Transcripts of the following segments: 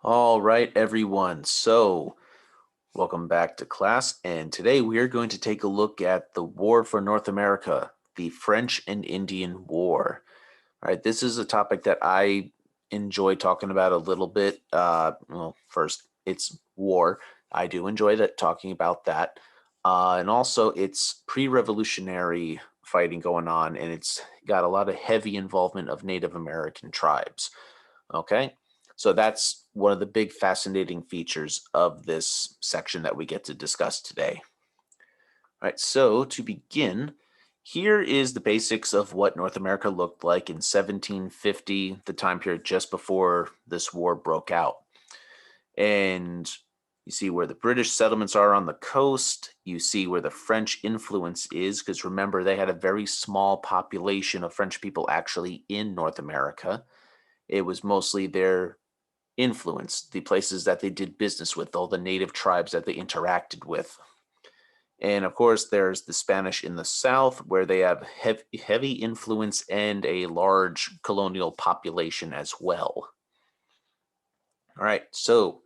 All right, everyone. So, welcome back to class. And today we are going to take a look at the War for North America, the French and Indian War. All right, this is a topic that I enjoy talking about a little bit. First, it's war. I do enjoy that talking about that. And also, it's pre-revolutionary fighting going on, and it's got a lot of heavy involvement of Native American tribes. Okay. So that's one of the big fascinating features of this section that we get to discuss today. All right. So to begin, here is the basics of what North America looked like in 1750, the time period just before this war broke out. And you see where the British settlements are on the coast. You see where the French influence is, because remember, they had a very small population of French people actually in North America. It was mostly their influence, the places that they did business with, all the native tribes that they interacted with. And of course, there's the Spanish in the south, where they have heavy influence and a large colonial population as well. All right, so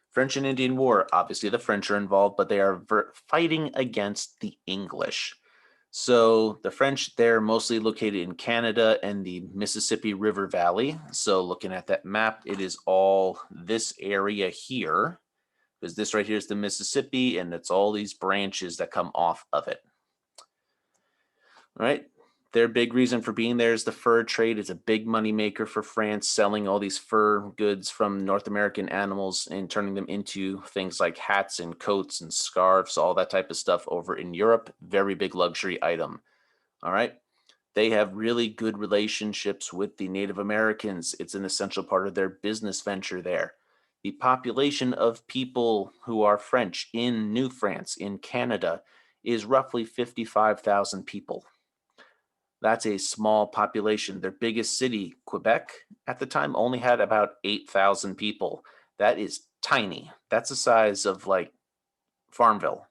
French and Indian War, obviously the French are involved, but they are fighting against the English. So the French, they're mostly located in Canada and the Mississippi River Valley. So looking at that map, it is all this area here, because this right here is the Mississippi, and it's all these branches that come off of it. All right. Their big reason for being there is the fur trade. It's a big money maker for France, selling all these fur goods from North American animals and turning them into things like hats and coats and scarves, all that type of stuff over in Europe. Very big luxury item. All right. They have really good relationships with the Native Americans. It's an essential part of their business venture there. The population of people who are French in New France, in Canada, is roughly 55,000 people. That's a small population. Their biggest city, Quebec, at the time only had about 8,000 people. That is tiny. That's the size of like Farmville.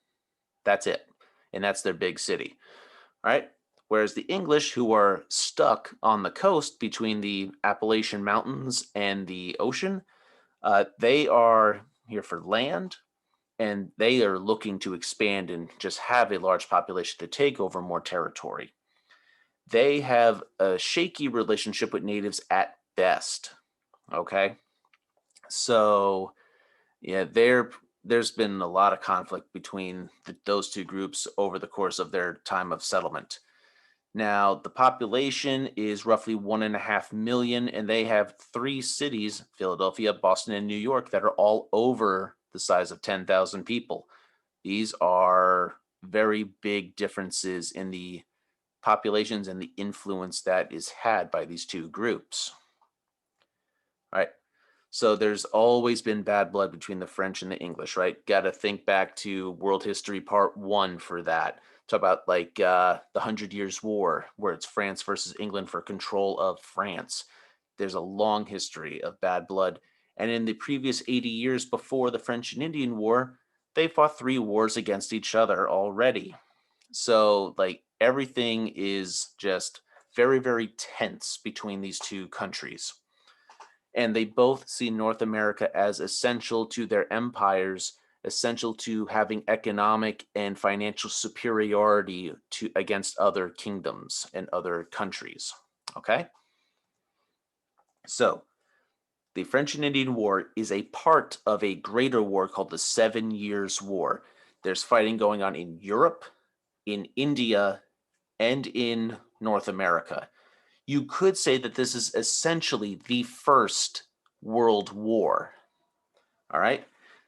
That's it. And that's their big city. All right. Whereas the English, who are stuck on the coast between the Appalachian Mountains and the ocean, they are here for land, and they are looking to expand and just have a large population to take over more territory. They have a shaky relationship with natives at best. Okay. So, yeah, there's been a lot of conflict between those two groups over the course of their time of settlement. Now, the population is roughly 1.5 million, and they have three cities, Philadelphia, Boston, and New York, that are all over the size of 10,000 people. These are very big differences in the populations and the influence that is had by these two groups. Right. So there's always been bad blood between the French and the English, right? Got to think back to World History Part 1 for that. Talk about like the Hundred Years' War, where it's France versus England for control of France. There's a long history of bad blood. And in the previous 80 years before the French and Indian War, they fought three wars against each other already. So, like, everything is just very, very tense between these two countries, and they both see North America as essential to their empires, essential to having economic and financial superiority to against other kingdoms and other countries. Okay? So, the French and Indian War is a part of a greater war called the 7 Years' War. There's fighting going on in Europe, in India, and in North America. You could say that this is essentially the first World War. All right.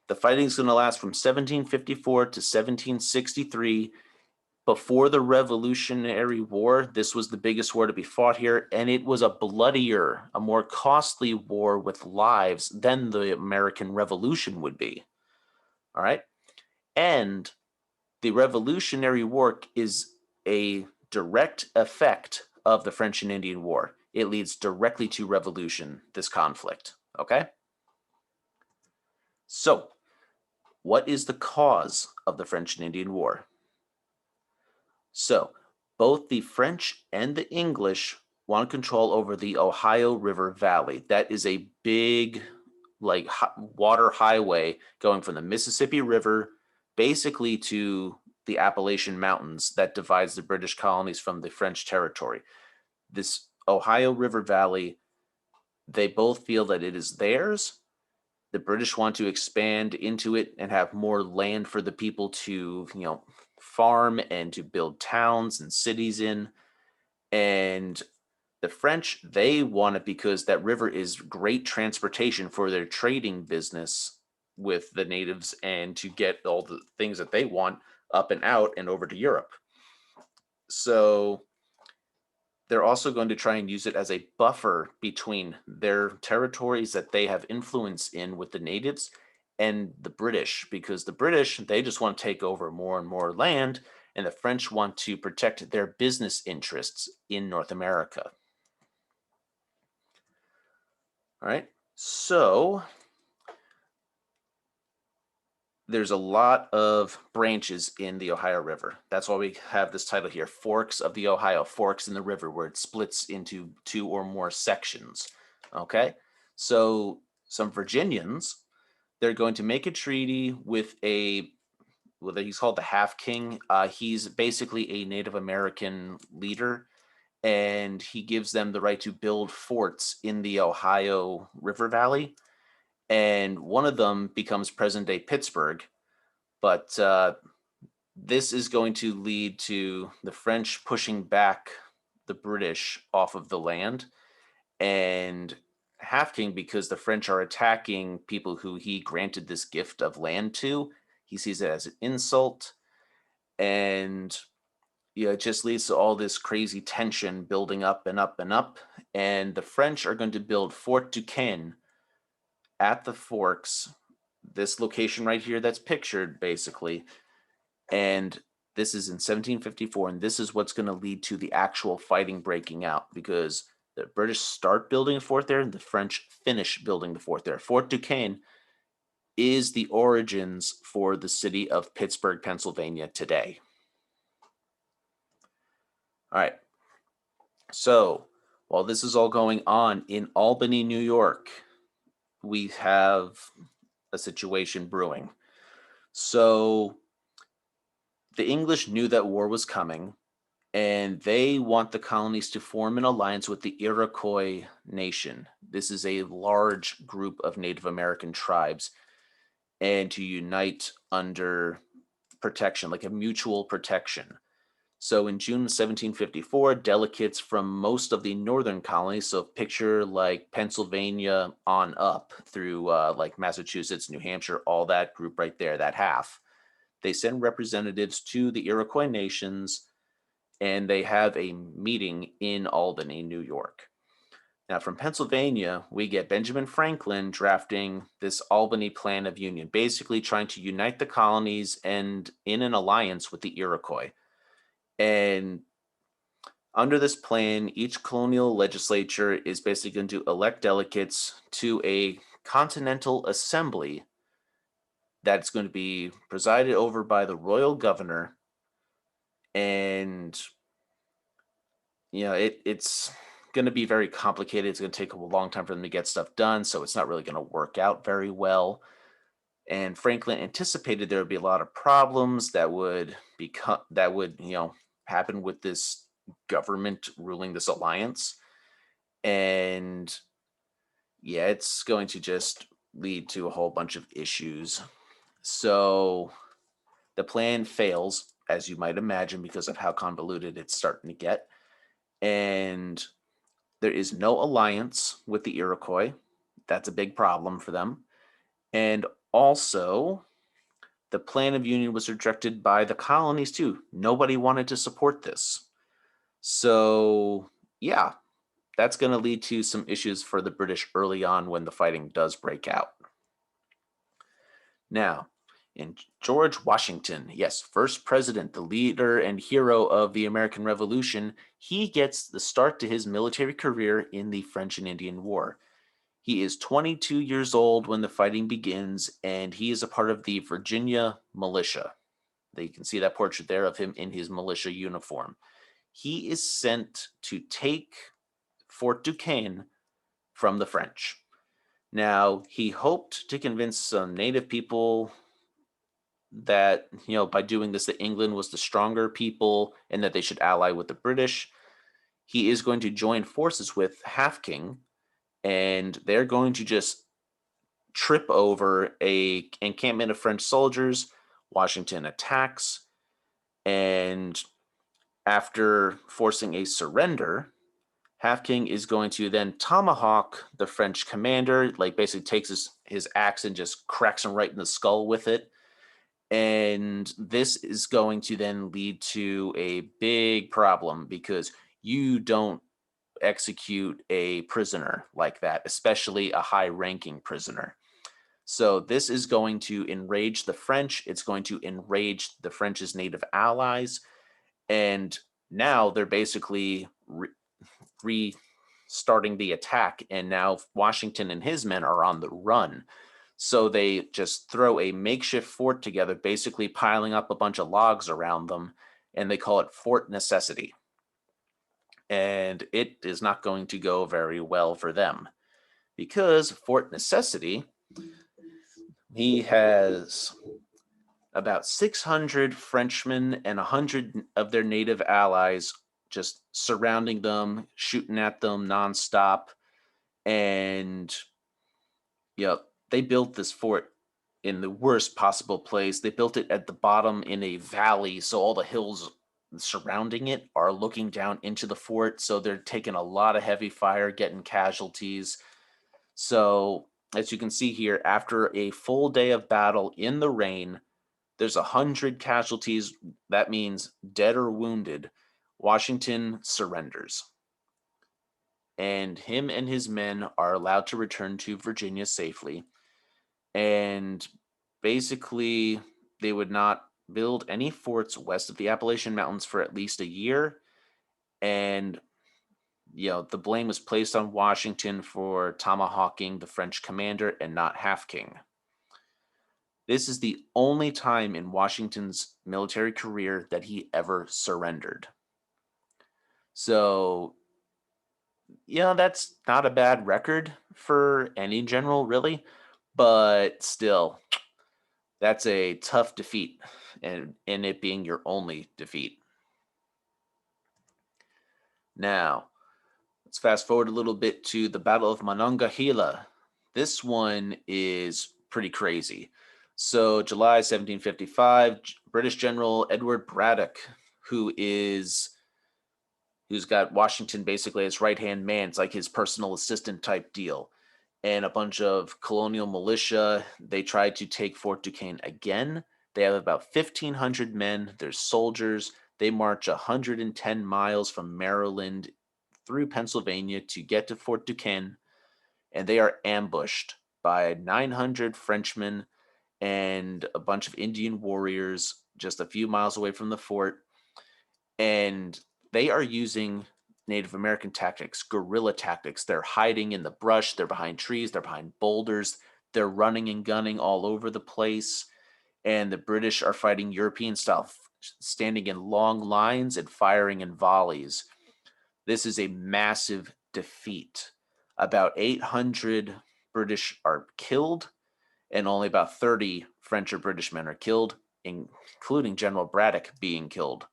The fighting is going to last from 1754 to 1763. Before the Revolutionary War, this was the biggest war to be fought here, and it was a bloodier, a more costly war with lives than the American Revolution would be. All right. And the Revolutionary War is a direct effect of the French and Indian War. It leads directly to revolution, this conflict. Okay? So, what is the cause of the French and Indian War? So, both the French and the English want control over the Ohio River Valley. That is a big like water highway going from the Mississippi River basically to the Appalachian Mountains that divides the British colonies from the French territory. This Ohio River Valley, they both feel that it is theirs. The British want to expand into it and have more land for the people to, farm and to build towns and cities in. And the French, they want it because that river is great transportation for their trading business with the natives and to get all the things that they want up and out and over to Europe. So they're also going to try and use it as a buffer between their territories that they have influence in with the natives and the British, because the British, they just want to take over more and more land, and the French want to protect their business interests in North America. All right, so there's a lot of branches in the Ohio River. That's why we have this title here, Forks of the Ohio, Forks in the River, where it splits into 2 or more sections. Okay, so some Virginians, they're going to make a treaty with he's called the Half King. He's basically a Native American leader, and he gives them the right to build forts in the Ohio River Valley. And one of them becomes present-day Pittsburgh. But this is going to lead to the French pushing back the British off of the land. And Half King, because the French are attacking people who he granted this gift of land to, he sees it as an insult. And it just leads to all this crazy tension building up and up and up. And the French are going to build Fort Duquesne at the Forks, this location right here that's pictured basically. And this is in 1754, and this is what's going to lead to the actual fighting breaking out, because the British start building a fort there and the French finish building the fort there. Fort Duquesne is the origins for the city of Pittsburgh, Pennsylvania today. All right. So while this is all going on in Albany, New York, we have a situation brewing. So the English knew that war was coming, and they want the colonies to form an alliance with the Iroquois nation. This is a large group of Native American tribes, and to unite under protection, like a mutual protection. So in June 1754, delegates from most of the northern colonies, so picture like Pennsylvania on up through like Massachusetts, New Hampshire, all that group right there, that half, they send representatives to the Iroquois nations, and they have a meeting in Albany, New York. Now, from Pennsylvania, we get Benjamin Franklin drafting this Albany Plan of Union, basically trying to unite the colonies and in an alliance with the Iroquois. And under this plan, each colonial legislature is basically going to elect delegates to a continental assembly that's going to be presided over by the royal governor. And it's going to be very complicated. It's going to take a long time for them to get stuff done, so it's not really going to work out very well. And Franklin anticipated there would be a lot of problems that would happen with this government ruling this alliance. And it's going to just lead to a whole bunch of issues. So the plan fails, as you might imagine, because of how convoluted it's starting to get. And there is no alliance with the Iroquois. That's a big problem for them. And also, the plan of union was rejected by the colonies too. Nobody wanted to support this. So, that's going to lead to some issues for the British early on when the fighting does break out. Now, in George Washington, yes, first president, the leader and hero of the American Revolution, he gets the start to his military career in the French and Indian War. He is 22 years old when the fighting begins, and he is a part of the Virginia militia. You can see that portrait there of him in his militia uniform. He is sent to take Fort Duquesne from the French. Now, he hoped to convince some native people that, by doing this, that England was the stronger people and that they should ally with the British. He is going to join forces with Half King, and they're going to just trip over a encampment of French soldiers. Washington attacks, and after forcing a surrender, Half King is going to then tomahawk the French commander, like basically takes his axe and just cracks him right in the skull with it. And this is going to then lead to a big problem because you don't execute a prisoner like that, especially a high ranking prisoner. So this is going to enrage the French. It's going to enrage the French's native allies. And now they're basically restarting the attack. And now Washington and his men are on the run. So they just throw a makeshift fort together, basically piling up a bunch of logs around them. And they call it Fort Necessity. And it is not going to go very well for them because Fort Necessity, he has about 600 Frenchmen and 100 of their native allies just surrounding them, shooting at them nonstop. And, they built this fort in the worst possible place. They built it at the bottom in a valley, so all the hills surrounding it are looking down into the fort. So they're taking a lot of heavy fire, getting casualties. So, as you can see here, after a full day of battle in the rain, there's 100 casualties. That means dead or wounded. Washington surrenders. And him and his men are allowed to return to Virginia safely. And basically, they would not build any forts west of the Appalachian Mountains for at least a year. And, the blame was placed on Washington for tomahawking the French commander and not Half King. This is the only time in Washington's military career that he ever surrendered. So, that's not a bad record for any general, really, but still, that's a tough defeat, and in it being your only defeat. Now, let's fast forward a little bit to the Battle of Monongahela. This one is pretty crazy. So, July 1755, British General Edward Braddock, who's got Washington basically as right-hand man. It's like his personal assistant type deal. And a bunch of colonial militia, they tried to take Fort Duquesne again. They have about 1,500 men. They're soldiers. They march 110 miles from Maryland through Pennsylvania to get to Fort Duquesne, and they are ambushed by 900 Frenchmen and a bunch of Indian warriors just a few miles away from the fort. And they are using Native American tactics, guerrilla tactics. They're hiding in the brush, they're behind trees, they're behind boulders, they're running and gunning all over the place. And the British are fighting European style, standing in long lines and firing in volleys. This is a massive defeat. About 800 British are killed, and only about 30 French or British men are killed, including General Braddock being killed.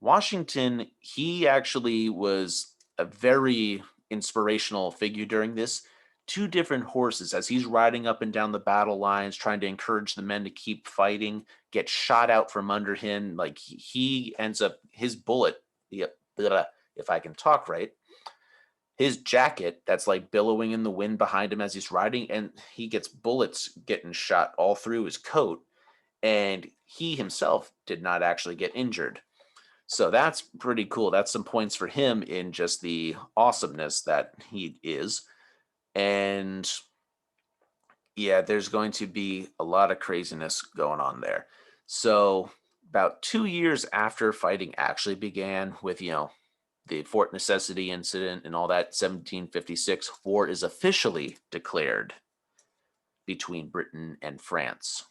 Washington, he actually was a very inspirational figure during this. Two different horses, as he's riding up and down the battle lines, trying to encourage the men to keep fighting, get shot out from under him. Like he ends up, his bullet, if I can talk right, his jacket that's like billowing in the wind behind him as he's riding, and he gets bullets getting shot all through his coat. And he himself did not actually get injured. So that's pretty cool. That's some points for him in just the awesomeness that he is. And yeah, there's going to be a lot of craziness going on there. So about 2 years after fighting actually began with, the Fort Necessity incident and all that, 1756, war is officially declared between Britain and France.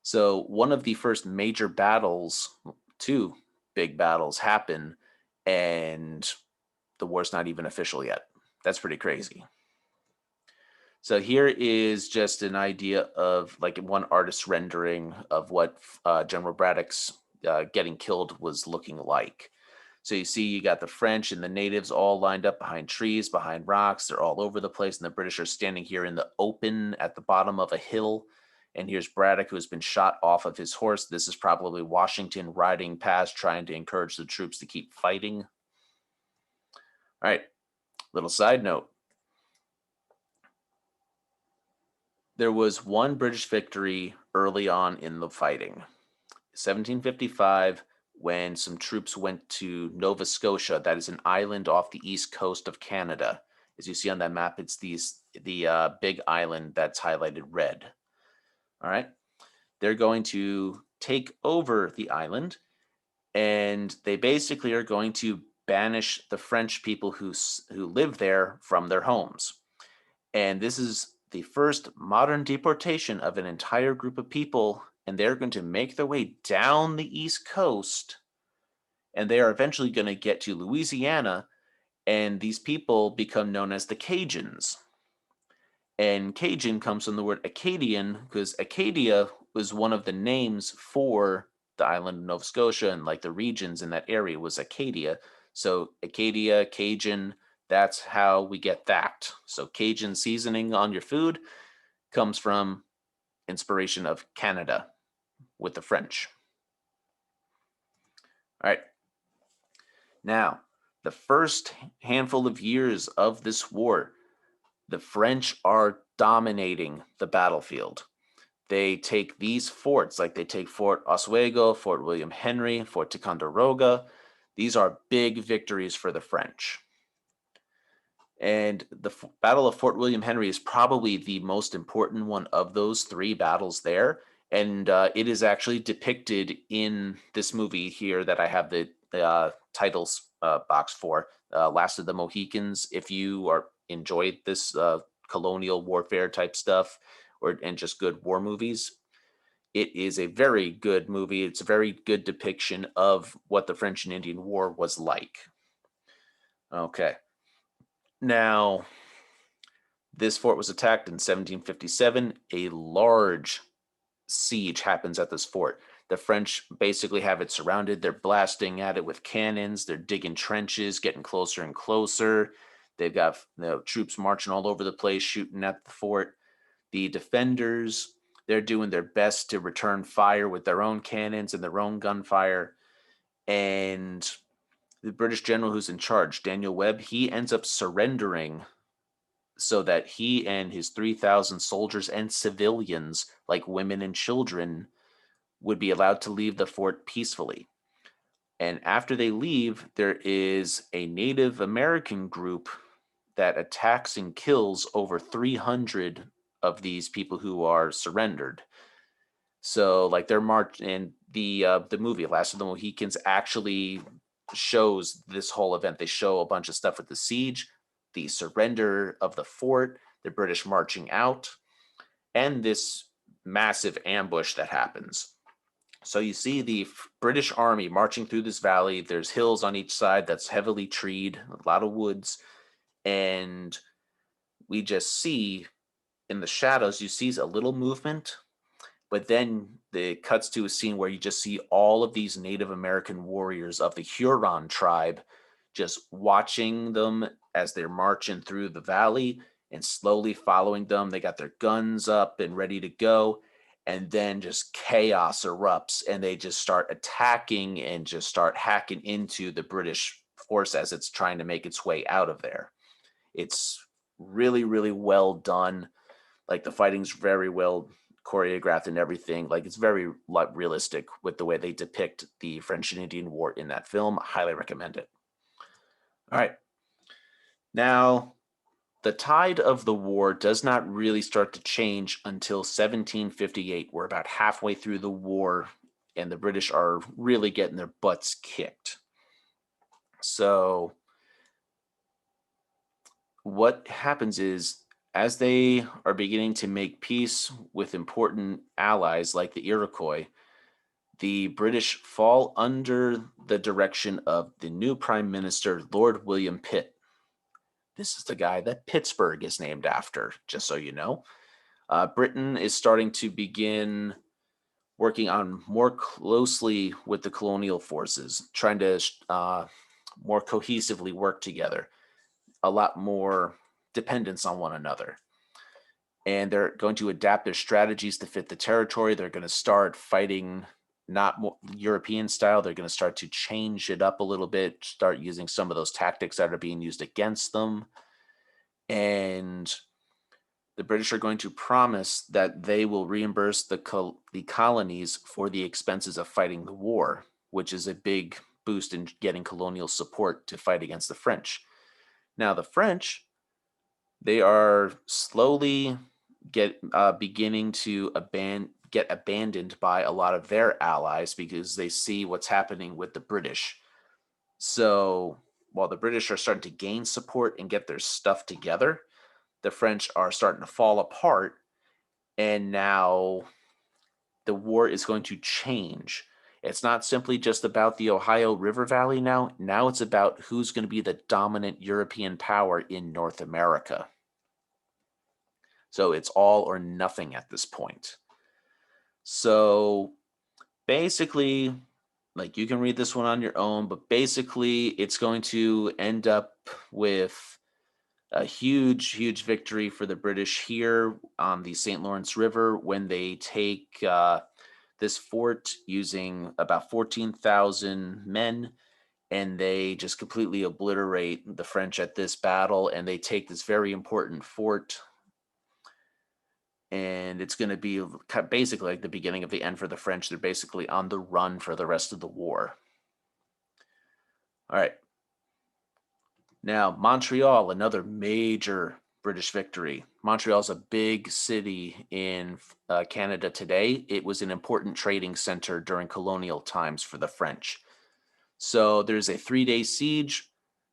So one of the first major battles, two big battles happen, and the war's not even official yet. That's pretty crazy. So here is just an idea of like one artist's rendering of what General Braddock's getting killed was looking like. So you see, you got the French and the natives all lined up behind trees, behind rocks. They're all over the place, and the British are standing here in the open at the bottom of a hill. And here's Braddock, who has been shot off of his horse. This is probably Washington riding past, trying to encourage the troops to keep fighting. All right, little side note. There was one British victory early on in the fighting. 1755, when some troops went to Nova Scotia, that is an island off the east coast of Canada. As you see on that map, it's the big island that's highlighted red. All right, they're going to take over the island, and they basically are going to banish the French people who live there from their homes. And this is the first modern deportation of an entire group of people, and they're going to make their way down the East Coast, and they are eventually going to get to Louisiana, and these people become known as the Cajuns. And Cajun comes from the word Acadian because Acadia was one of the names for the island of Nova Scotia, and like the regions in that area was Acadia. So Acadia, Cajun, that's how we get that. So Cajun seasoning on your food comes from inspiration of Canada with the French. All right. Now, the first handful of years of this war, the French are dominating the battlefield. They take these forts, like they take Fort Oswego, Fort William Henry, Fort Ticonderoga. These are big victories for the French. And the Battle of Fort William Henry is probably the most important one of those three battles there. And it is actually depicted in this movie here that I have the titles box for, Last of the Mohicans. If you are enjoyed this colonial warfare type stuff, and just good war movies, it is a very good movie. It's a very good depiction of what the French and Indian War was like. Okay. Now, this fort was attacked in 1757. A large siege happens at this fort. The French basically have it surrounded. They're blasting at it with cannons. They're digging trenches, getting closer and closer. They've got troops marching all over the place, shooting at the fort. The defenders, they're doing their best to return fire with their own cannons and their own gunfire. And the British general who's in charge, Daniel Webb, he ends up surrendering so that he and his 3,000 soldiers and civilians, like women and children, would be allowed to leave the fort peacefully. And after they leave, there is a Native American group that attacks and kills over 300 of these people who are surrendered. So, like, their march and the movie Last of the Mohicans actually shows this whole event. They show a bunch of stuff with the siege, the surrender of the fort, the British marching out, and this massive ambush that happens. So you see the British army marching through this valley. There's hills on each side that's heavily treed, a lot of woods, and we just see in the shadows, you see a little movement, but then it cuts to a scene where you just see all of these Native American warriors of the Huron tribe just watching them as they're marching through the valley and slowly following them. They got their guns up and ready to go. And then just chaos erupts and they just start attacking and just start hacking into the British force as it's trying to make its way out of there. It's really, really well done. Like the fighting's very well choreographed and everything. Like it's very realistic with the way they depict the French and Indian War in that film. I highly recommend it. All right. Now, the tide of the war does not really start to change until 1758. We're about halfway through the war, and the British are really getting their butts kicked. So, what happens is, as they are beginning to make peace with important allies like the Iroquois, the British fall under the direction of the new Prime Minister, Lord William Pitt. This is the guy that Pittsburgh is named after, just so you know. Britain is starting to begin working on more closely with the colonial forces, trying to more cohesively work together, a lot more dependence on one another. And they're going to adapt their strategies to fit the territory. They're going to start fighting not more European style. They're going to start to change it up a little bit, start using some of those tactics that are being used against them. And the British are going to promise that they will reimburse the colonies for the expenses of fighting the war, which is a big boost in getting colonial support to fight against the French. Now, the French, they are slowly beginning to get abandoned by a lot of their allies because they see what's happening with the British. So while the British are starting to gain support and get their stuff together, the French are starting to fall apart, and now the war is going to change. It's not simply just about the Ohio River Valley now. Now it's about who's going to be the dominant European power in North America. So it's all or nothing at this point. So basically, like you can read this one on your own, but basically it's going to end up with a huge, huge victory for the British here on the St. Lawrence River when they take this fort using about 14,000 men, and they just completely obliterate the French at this battle, and they take this very important fort. And it's going to be basically like the beginning of the end for the French. They're basically on the run for the rest of the war. All right. Now, Montreal, another major British victory. Montreal is a big city in Canada today. It was an important trading center during colonial times for the French. So there's a 3-day siege.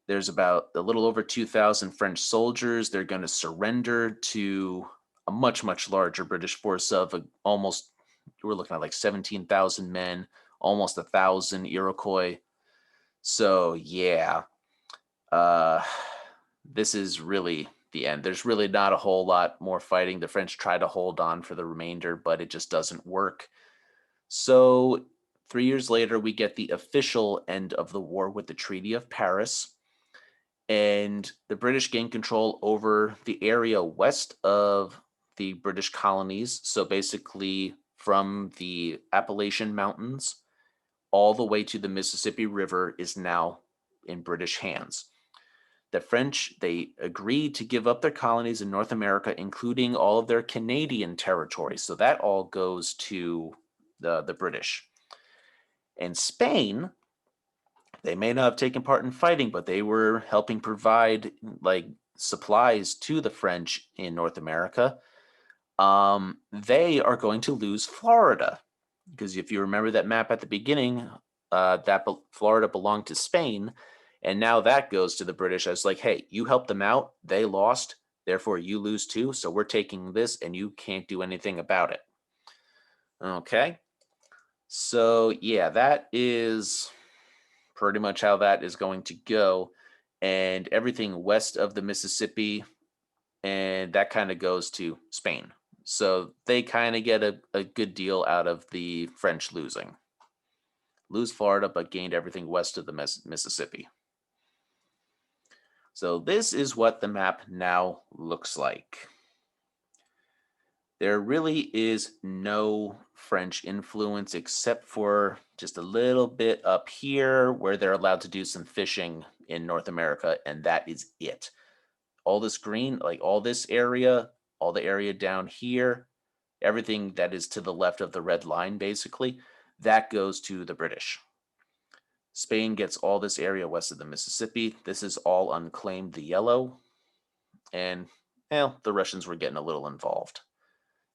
There's about a little over 2,000 French soldiers. They're going to surrender to a much, much larger British force of almost, we're looking at like 17,000 men, almost 1,000 Iroquois. So yeah, this is really the end. There's really not a whole lot more fighting. The French try to hold on for the remainder, but it just doesn't work. So 3 years later, we get the official end of the war with the Treaty of Paris. And the British gain control over the area west of the British colonies. So basically, from the Appalachian Mountains all the way to the Mississippi River is now in British hands. The French, they agreed to give up their colonies in North America, including all of their Canadian territory. So that all goes to the British. And Spain, they may not have taken part in fighting, but they were helping provide like supplies to the French in North America. They are going to lose Florida because if you remember that map at the beginning, Florida belonged to Spain, and now that goes to the British as like, hey, you helped them out, they lost, therefore you lose too. So we're taking this, and you can't do anything about it. Okay, so yeah, that is pretty much how that is going to go, and everything west of the Mississippi, and that kind of goes to Spain. So they kind of get a good deal out of the French losing. Lose Florida, but gained everything west of the Mississippi. So this is what the map now looks like. There really is no French influence except for just a little bit up here where they're allowed to do some fishing in North America, and that is it. All this green, like all this area, all the area down here, everything that is to the left of the red line, basically, that goes to the British. Spain gets all this area west of the Mississippi. This is all unclaimed, the yellow. And, well, the Russians were getting a little involved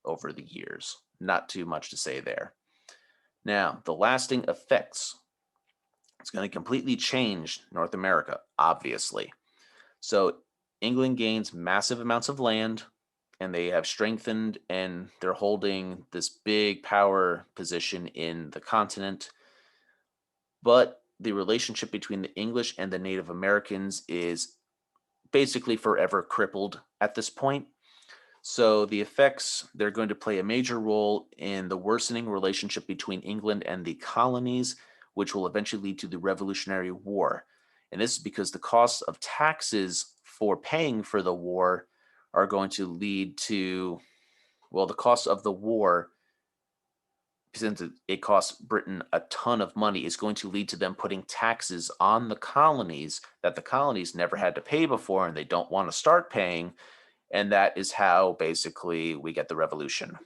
over the years. Not too much to say there. Now, the lasting effects. It's going to completely change North America, obviously. So, England gains massive amounts of land, and they have strengthened, and they're holding this big power position in the continent. But the relationship between the English and the Native Americans is basically forever crippled at this point. So the effects, they're going to play a major role in the worsening relationship between England and the colonies, which will eventually lead to the Revolutionary War. And this is because the costs of taxes for paying for the war are going to lead to, well, the cost of the war, since it costs Britain a ton of money, is going to lead to them putting taxes on the colonies that the colonies never had to pay before and they don't want to start paying. And that is how basically we get the revolution,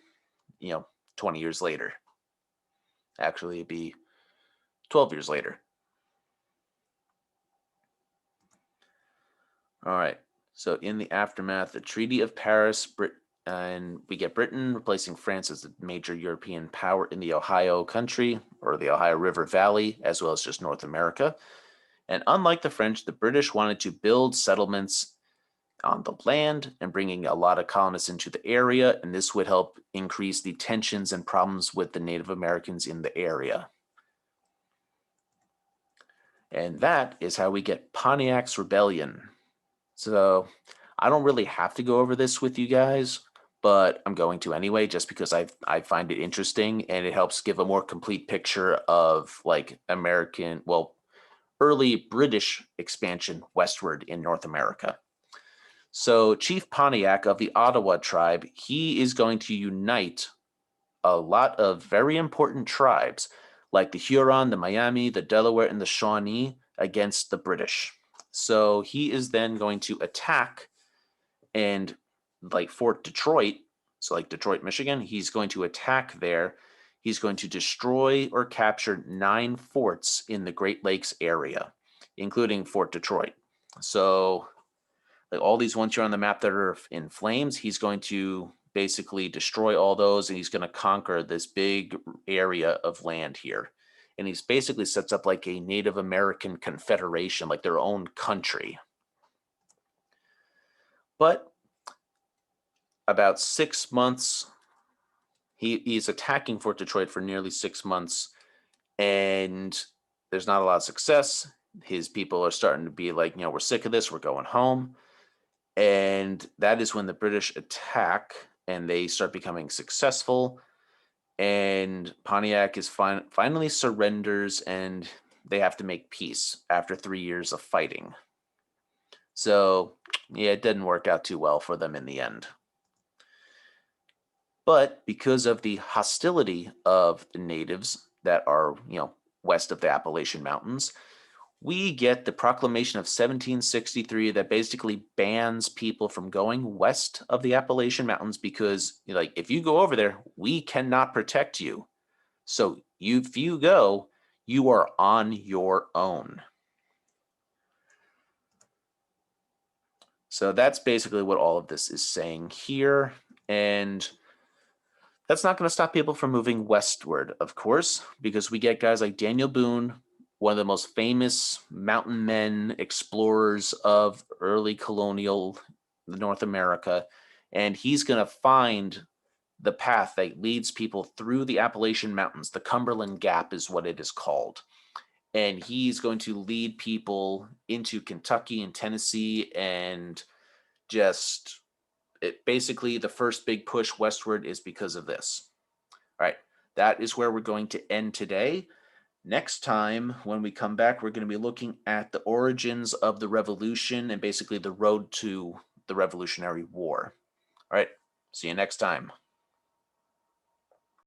20 years later. Actually, it'd be 12 years later. All right. So in the aftermath, the Treaty of Paris, and we get Britain replacing France as the major European power in the Ohio country, or the Ohio River Valley, as well as just North America. And unlike the French, the British wanted to build settlements on the land and bringing a lot of colonists into the area, and this would help increase the tensions and problems with the Native Americans in the area. And that is how we get Pontiac's Rebellion. So I don't really have to go over this with you guys, but I'm going to anyway, just because I find it interesting and it helps give a more complete picture of like American, well, early British expansion westward in North America. So Chief Pontiac of the Ottawa tribe, he is going to unite a lot of very important tribes like the Huron, the Miami, the Delaware, and the Shawnee against the British. So he is then going to attack and like Fort Detroit, so like Detroit, Michigan, he's going to attack there. He's going to destroy or capture 9 forts in the Great Lakes area, including Fort Detroit. So like all these ones here on the map that are in flames, he's going to basically destroy all those and he's going to conquer this big area of land here. And he's basically sets up like a Native American confederation, like their own country. But about 6 months, he's attacking Fort Detroit for nearly 6 months, and there's not a lot of success. His people are starting to be like, we're sick of this, we're going home. And that is when the British attack and they start becoming successful. And Pontiac is finally surrenders and they have to make peace after 3 years of fighting. So, yeah, it didn't work out too well for them in the end. But because of the hostility of the natives that are, west of the Appalachian Mountains, we get the Proclamation of 1763 that basically bans people from going west of the Appalachian Mountains because, like, if you go over there, we cannot protect you. So if you go, you are on your own. So that's basically what all of this is saying here. And that's not going to stop people from moving westward, of course, because we get guys like Daniel Boone, one of the most famous mountain men, explorers of early colonial North America, and he's going to find the path that leads people through the Appalachian Mountains. The Cumberland Gap is what it is called. And he's going to lead people into Kentucky and Tennessee and just basically the first big push westward is because of this. All right, that is where we're going to end today. Next time, when we come back, we're going to be looking at the origins of the revolution and basically the road to the Revolutionary War. All right, see you next time.